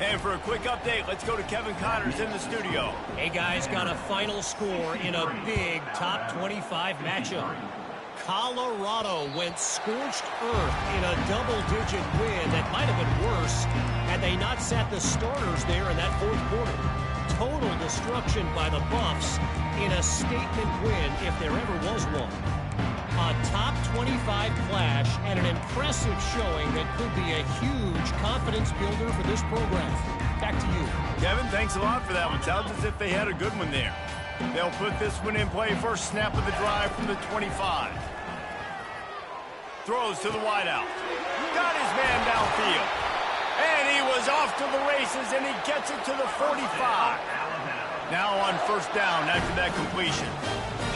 And for a quick update, let's go to Kevin Connors in the studio. Hey, guys, got a final score in a big top 25 matchup. Colorado went scorched earth in a double-digit win that might have been worse had they not sat the starters there in that 4th quarter. Total destruction by the Buffs in a statement win if there ever was one. A top 25 clash and an impressive showing that could be a huge confidence builder for this program. Back to you. Kevin, thanks a lot for that one. Sounds as if they had a good one there. They'll put this one in play. First snap of the drive from the 25. Throws to the wideout. Got his man downfield. And he was off to the races, and he gets it to the 45. Now on first down after that completion.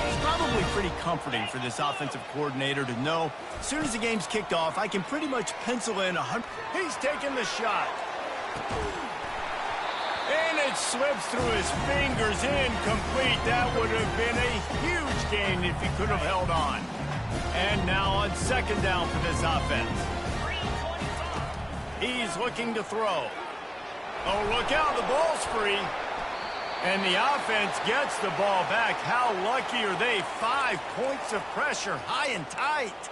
It's probably pretty comforting for this offensive coordinator to know as soon as the game's kicked off, I can pretty much pencil in 100. He's taking the shot. And it slips through his fingers, incomplete. That would have been a huge gain if he could have held on. And now on second down for this offense. He's looking to throw. Oh, look out, the ball's free. And the offense gets the ball back. How lucky are they? 5 points of pressure, high and tight.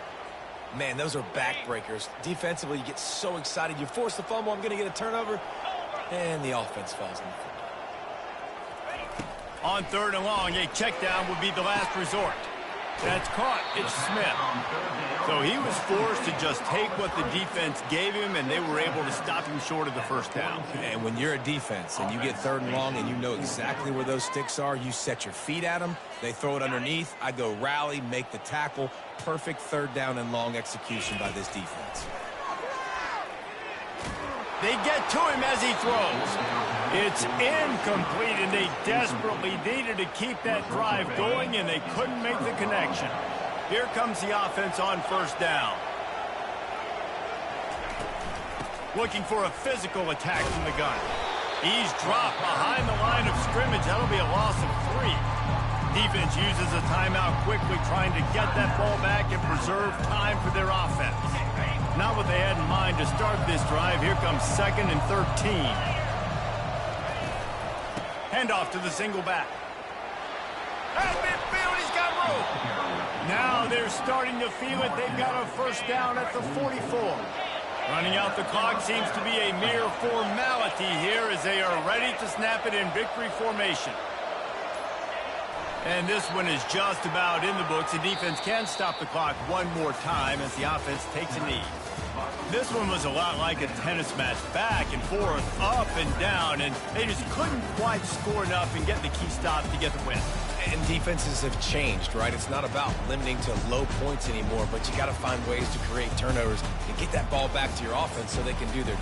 Man, those are backbreakers. Defensively, you get so excited. You force the fumble, I'm going to get a turnover. And the offense falls in. On third and long, a check down would be the last resort. That's caught. It's Smith. So he was forced to just take what the defense gave him, and they were able to stop him short of the first down. And when you're a defense and you get third and long and you know exactly where those sticks are, you set your feet at them, they throw it underneath, I go rally, make the tackle. Perfect third down and long execution by this defense. They get to him as he throws. It's incomplete, and they desperately needed to keep that drive going, and they couldn't make the connection. Here comes the offense on first down. Looking for a physical attack from the gun. He's dropped behind the line of scrimmage. That'll be a loss of 3. Defense uses a timeout quickly, trying to get that ball back and preserve time for their offense. Not what they had in mind to start this drive. Here comes 2nd and 13. Handoff to the single back. At midfield, he's got room. Now they're starting to feel it. They've got a first down at the 44. Running out the clock seems to be a mere formality here as they are ready to snap it in victory formation. And this one is just about in the books. The defense can stop the clock one more time as the offense takes a knee. This one was a lot like a tennis match, back and forth, up and down, and they just couldn't quite score enough and get the key stop to get the win. And defenses have changed, right? It's not about limiting to low points anymore, but you got to find ways to create turnovers and get that ball back to your offense so they can do their